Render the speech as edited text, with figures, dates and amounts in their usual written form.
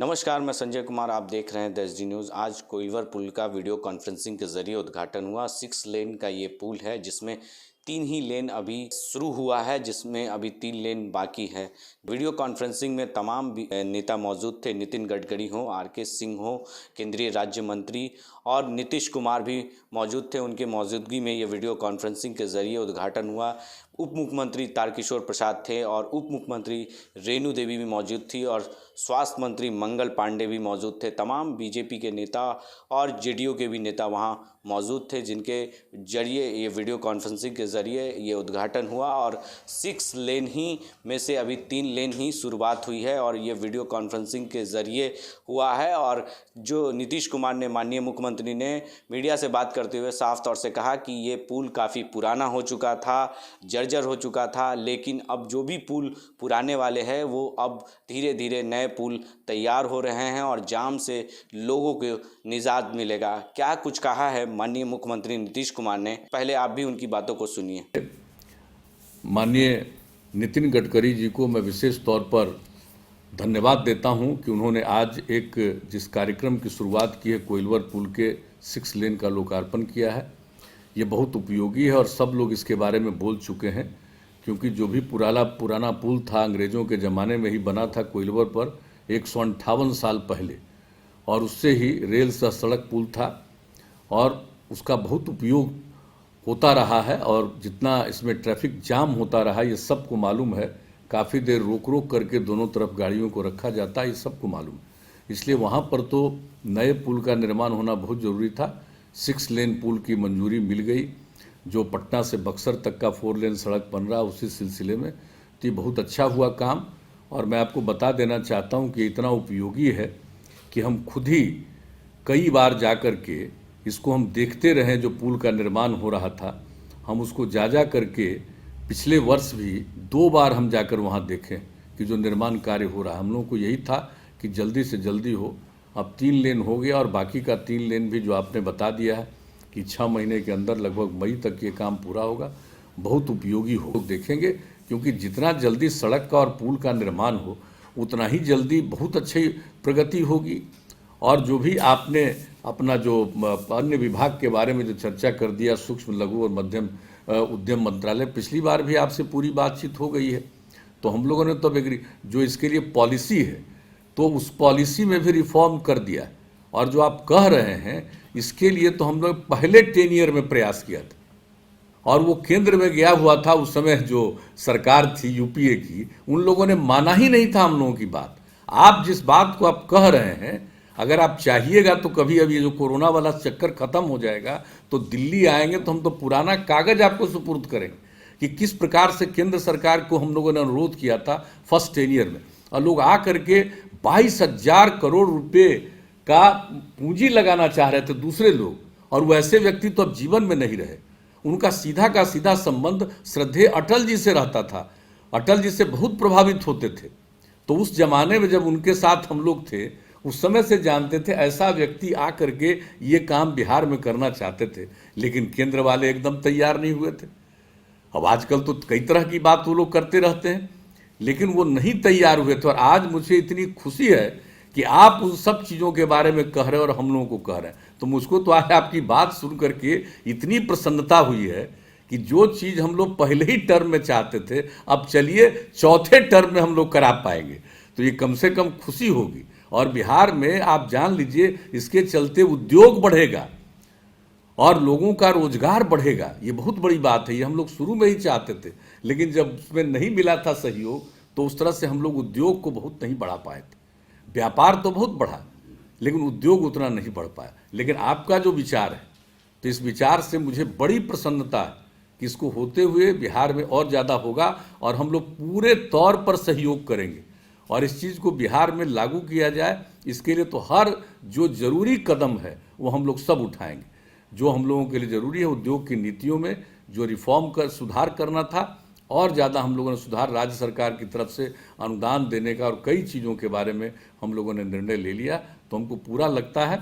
नमस्कार, मैं संजय कुमार। आप देख रहे हैं द एसडी न्यूज़। आज कोइलवर पुल का वीडियो कॉन्फ्रेंसिंग के जरिए उद्घाटन हुआ। 6 लेन का ये पुल है जिसमें 3 ही लेन अभी शुरू हुआ है, जिसमें अभी 3 लेन बाकी है। वीडियो कॉन्फ्रेंसिंग में तमाम नेता मौजूद थे। नितिन गडकरी हो, आरके सिंह हो, केंद्रीय राज्य मंत्री और नीतीश कुमार भी मौजूद थे। उनके मौजूदगी में ये वीडियो कॉन्फ्रेंसिंग के जरिए उद्घाटन हुआ। उप मुख्यमंत्री तारकिशोर प्रसाद थे और उप मुख्यमंत्री रेणु देवी भी मौजूद थी और स्वास्थ्य मंत्री मंगल पांडे भी मौजूद थे। तमाम बीजेपी के नेता और जेडीयू के भी नेता वहां मौजूद थे, जिनके जरिए ये वीडियो कॉन्फ्रेंसिंग के ज़रिए ये उद्घाटन हुआ। और 6 लेन ही में से अभी 3 लेन ही शुरुआत हुई है और ये वीडियो कॉन्फ्रेंसिंग के ज़रिए हुआ है। और जो नीतीश कुमार ने, माननीय मुख्यमंत्री ने मीडिया से बात करते हुए साफ तौर से कहा कि ये पुल काफ़ी पुराना हो चुका था, जर्जर हो चुका था, लेकिन अब जो भी पुल पुराने वाले हैं वो अब धीरे धीरे नए पुल तैयार हो रहे हैं और जाम से लोगों को निजात मिलेगा। क्या कुछ कहा है माननीय मुख्यमंत्री नीतीश कुमार ने, पहले आप भी उनकी बातों को सुनिए। माननीय नितिन गडकरी जी को मैं विशेष तौर पर धन्यवाद देता हूं कि उन्होंने आज एक जिस कार्यक्रम की शुरुआत की है, कोइलवर पुल के 6 लेन का लोकार्पण किया है। ये बहुत उपयोगी है और सब लोग इसके बारे में बोल चुके हैं, क्योंकि जो भी पुराना पुल था अंग्रेज़ों के ज़माने में ही बना था कोइलवर पर 158 साल पहले, और उससे ही रेल से सड़क पुल था और उसका बहुत उपयोग होता रहा है। और जितना इसमें ट्रैफिक जाम होता रहा ये सबको मालूम है। काफ़ी देर रोक रोक करके दोनों तरफ गाड़ियों को रखा जाता है, ये सबको मालूम है। इसलिए वहाँ पर तो नए पुल का निर्माण होना बहुत ज़रूरी था। 6 लेन पुल की मंजूरी मिल गई। जो पटना से बक्सर तक का 4 लेन सड़क बन रहा उसी सिलसिले में, तो ये बहुत अच्छा हुआ काम। और मैं आपको बता देना चाहता हूँ कि इतना उपयोगी है कि हम खुद ही कई बार जा कर के इसको हम देखते रहे। जो पुल का निर्माण हो रहा था हम उसको जा करके पिछले वर्ष भी 2 बार हम जाकर वहाँ देखें कि जो निर्माण कार्य हो रहा है। हम लोगों को यही था कि जल्दी से जल्दी हो। अब 3 लेन हो गया और बाकी का 3 लेन भी जो आपने बता दिया है कि 6 महीने के अंदर लगभग मई तक ये काम पूरा होगा, बहुत उपयोगी हो। देखेंगे, क्योंकि जितना जल्दी सड़क का और पुल का निर्माण हो उतना ही जल्दी बहुत अच्छी प्रगति होगी। और जो भी आपने अपना जो अन्य विभाग के बारे में जो चर्चा कर दिया, सूक्ष्म लघु और मध्यम उद्यम मंत्रालय, पिछली बार भी आपसे पूरी बातचीत हो गई है। तो हम लोगों ने तो एग्री, जो इसके लिए पॉलिसी है तो उस पॉलिसी में भी रिफॉर्म कर दिया। और जो आप कह रहे हैं इसके लिए तो हम लोग पहले 10 ईयर में प्रयास किया था और वो केंद्र में गया हुआ था। उस समय जो सरकार थी यूपीए की, उन लोगों ने माना ही नहीं था हम लोगों की बात। आप जिस बात को आप कह रहे हैं, अगर आप चाहिएगा तो कभी अब ये जो कोरोना वाला चक्कर खत्म हो जाएगा तो दिल्ली आएंगे तो हम तो पुराना कागज आपको सुपुर्द करेंगे कि किस प्रकार से केंद्र सरकार को हम लोगों ने अनुरोध किया था फर्स्ट 10 ईयर में। और लोग आ करके 22,000 करोड़ रुपए का पूंजी लगाना चाह रहे थे दूसरे लोग, और वैसे व्यक्ति तो अब जीवन में नहीं रहे। उनका सीधा का सीधा संबंध श्रद्धेय अटल जी से रहता था। अटल जी से बहुत प्रभावित होते थे। तो उस जमाने में जब उनके साथ हम लोग थे, उस समय से जानते थे ऐसा व्यक्ति आ करके ये काम बिहार में करना चाहते थे, लेकिन केंद्र वाले एकदम तैयार नहीं हुए थे। अब आजकल तो कई तरह की बात वो लोग करते रहते हैं, लेकिन वो नहीं तैयार हुए थे। और आज मुझे इतनी खुशी है कि आप उन सब चीज़ों के बारे में कह रहे हैं और हम लोगों को कह रहे हैं। तो मुझको तो आज आपकी बात सुन करके इतनी प्रसन्नता हुई है कि जो चीज़ हम लोग पहले ही टर्म में चाहते थे, अब चलिए चौथे टर्म में हम लोग करा पाएंगे, तो ये कम से कम खुशी होगी। और बिहार में आप जान लीजिए, इसके चलते उद्योग बढ़ेगा और लोगों का रोजगार बढ़ेगा। ये बहुत बड़ी बात है। ये हम लोग शुरू में ही चाहते थे, लेकिन जब उसमें नहीं मिला था सहयोग तो उस तरह से हम लोग उद्योग को बहुत नहीं बढ़ा पाए थे। व्यापार तो बहुत बढ़ा, लेकिन उद्योग उतना नहीं बढ़ पाया। लेकिन आपका जो विचार है, तो इस विचार से मुझे बड़ी प्रसन्नता है कि इसको होते हुए बिहार में और ज़्यादा होगा और हम लोग पूरे तौर पर सहयोग करेंगे और इस चीज़ को बिहार में लागू किया जाए। इसके लिए तो हर जो जरूरी कदम है वो हम लोग सब उठाएंगे। जो हम लोगों के लिए ज़रूरी है, उद्योग की नीतियों में जो रिफॉर्म कर सुधार करना था, और ज़्यादा हम लोगों ने सुधार राज्य सरकार की तरफ से अनुदान देने का और कई चीज़ों के बारे में हम लोगों ने निर्णय ले लिया। तो हमको पूरा लगता है